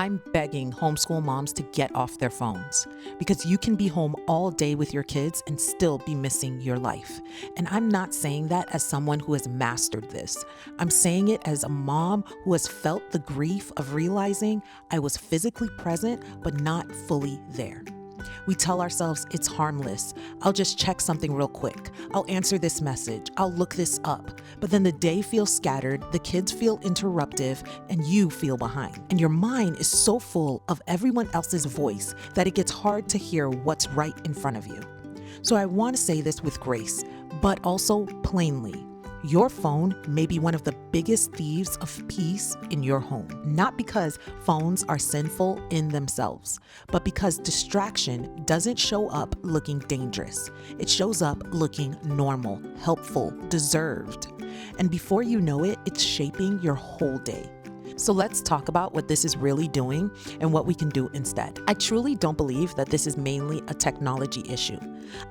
I'm begging homeschool moms to get off their phones because you can be home all day with your kids and still be missing your life. And I'm not saying that as someone who has mastered this. I'm saying it as a mom who has felt the grief of realizing I was physically present but not fully there. We tell ourselves it's harmless. I'll just check something real quick. I'll answer this message. I'll look this up. But then the day feels scattered, the kids feel interruptive, and you feel behind. And your mind is so full of everyone else's voice that it gets hard to hear what's right in front of you. So I want to say this with grace, but also plainly. Your phone may be one of the biggest thieves of peace in your home, not because phones are sinful in themselves, but because distraction doesn't show up looking dangerous. It shows up looking normal, helpful, deserved. And before you know it, it's shaping your whole day. So let's talk about what this is really doing and what we can do instead. I truly don't believe that this is mainly a technology issue.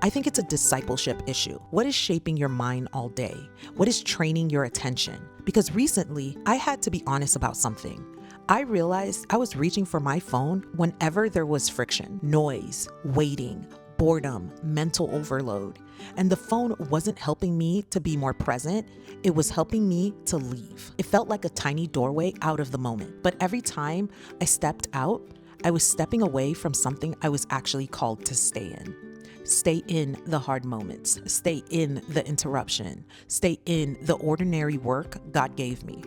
I think it's a discipleship issue. What is shaping your mind all day? What is training your attention? Because recently, I had to be honest about something. I realized I was reaching for my phone whenever there was friction, noise, waiting, boredom, mental overload. And the phone wasn't helping me to be more present, it was helping me to leave. It felt like a tiny doorway out of the moment. But every time I stepped out, I was stepping away from something I was actually called to stay in. Stay in the hard moments, stay in the interruption, stay in the ordinary work God gave me.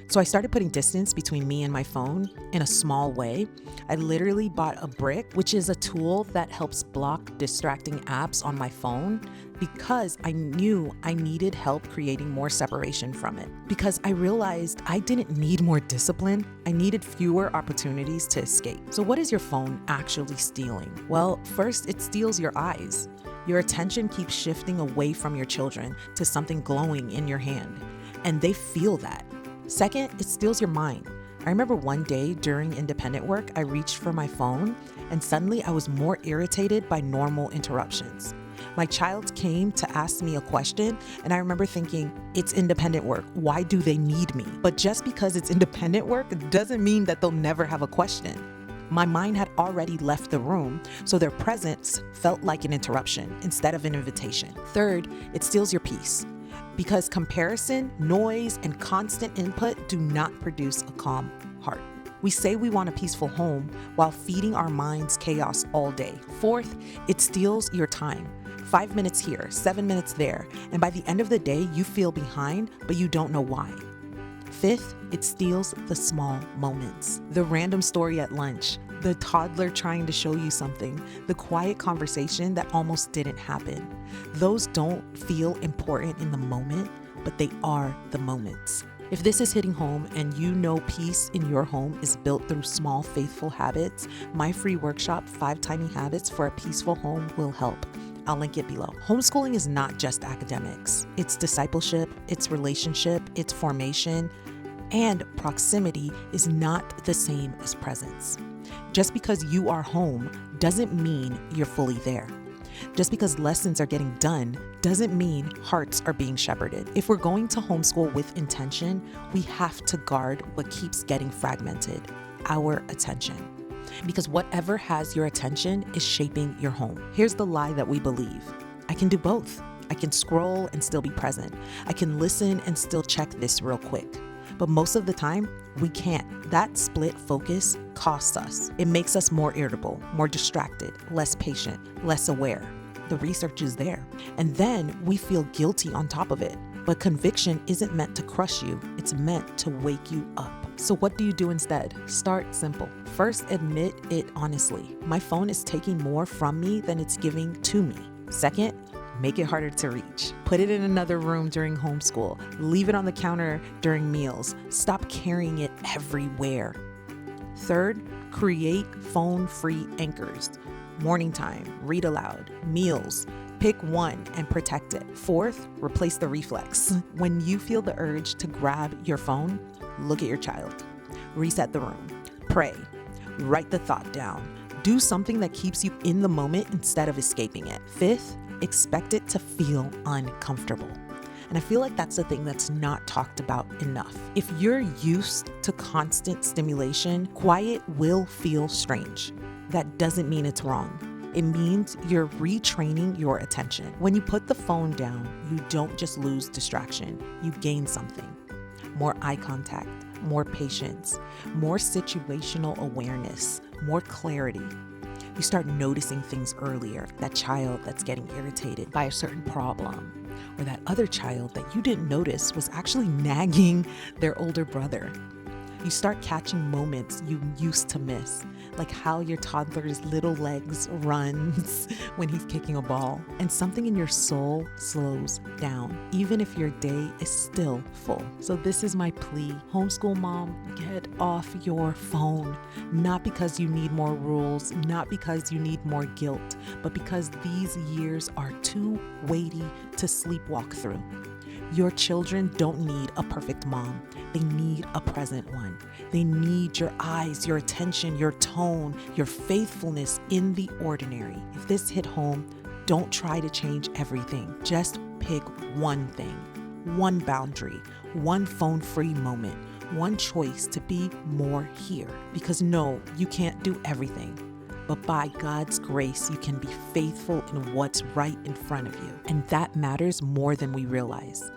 So I started putting distance between me and my phone in a small way. I literally bought a brick, which is a tool that helps block distracting apps on my phone, because I knew I needed help creating more separation from it. Because I realized I didn't need more discipline, I needed fewer opportunities to escape. So what is your phone actually stealing? Well, first, it steals your eyes. Your attention keeps shifting away from your children to something glowing in your hand, and they feel that. Second, it steals your mind. I remember one day during independent work, I reached for my phone and suddenly I was more irritated by normal interruptions. My child came to ask me a question and I remember thinking, it's independent work. Why do they need me? But just because it's independent work doesn't mean that they'll never have a question. My mind had already left the room, so their presence felt like an interruption instead of an invitation. Third, it steals your peace. Because comparison, noise, and constant input do not produce a calm heart. We say we want a peaceful home while feeding our minds chaos all day. Fourth, it steals your time. 5 minutes here, 7 minutes there, and by the end of the day, you feel behind, but you don't know why. Fifth, it steals the small moments. The random story at lunch, the toddler trying to show you something, the quiet conversation that almost didn't happen. Those don't feel important in the moment, but they are the moments. If this is hitting home and you know peace in your home is built through small, faithful habits, my free workshop, 5 Tiny Habits for a Peaceful Home, will help. I'll link it below. Homeschooling is not just academics. It's discipleship, it's relationship, it's formation, and proximity is not the same as presence. Just because you are home doesn't mean you're fully there. Just because lessons are getting done doesn't mean hearts are being shepherded. If we're going to homeschool with intention, we have to guard what keeps getting fragmented, our attention. Because whatever has your attention is shaping your home. Here's the lie that we believe. I can do both. I can scroll and still be present. I can listen and still check this real quick. But most of the time, we can't. That split focus costs us. It makes us more irritable, more distracted, less patient, less aware. The research is there. And then we feel guilty on top of it. But conviction isn't meant to crush you. It's meant to wake you up. So what do you do instead? Start simple. First, admit it honestly. My phone is taking more from me than it's giving to me. Second, make it harder to reach. Put it in another room during homeschool. Leave it on the counter during meals. Stop carrying it everywhere. Third, create phone-free anchors. Morning time, read aloud, meals. Pick one and protect it. Fourth, replace the reflex. When you feel the urge to grab your phone, look at your child. Reset the room. Pray. Write the thought down. Do something that keeps you in the moment instead of escaping it. Fifth, expect it to feel uncomfortable. And I feel like that's the thing that's not talked about enough. If you're used to constant stimulation, quiet will feel strange. That doesn't mean it's wrong. It means you're retraining your attention. When you put the phone down, you don't just lose distraction, you gain something. More eye contact, more patience, more situational awareness, more clarity. You start noticing things earlier. That child that's getting irritated by a certain problem, or that other child that you didn't notice was actually nagging their older brother. You start catching moments you used to miss, like how your toddler's little legs runs when he's kicking a ball, and something in your soul slows down, even if your day is still full. So this is my plea. Homeschool mom, get off your phone. Not because you need more rules, not because you need more guilt, but because these years are too weighty to sleepwalk through. Your children don't need a perfect mom. They need a present one. They need your eyes, your attention, your tone, your faithfulness in the ordinary. If this hit home, don't try to change everything. Just pick one thing, one boundary, one phone-free moment, one choice to be more here. Because no, you can't do everything. But by God's grace, you can be faithful in what's right in front of you. And that matters more than we realize.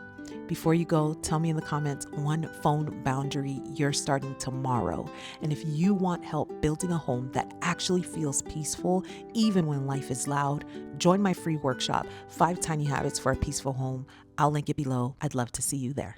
Before you go, tell me in the comments one phone boundary you're starting tomorrow. And if you want help building a home that actually feels peaceful, even when life is loud, join my free workshop, 5 Tiny Habits for a Peaceful Home. I'll link it below. I'd love to see you there.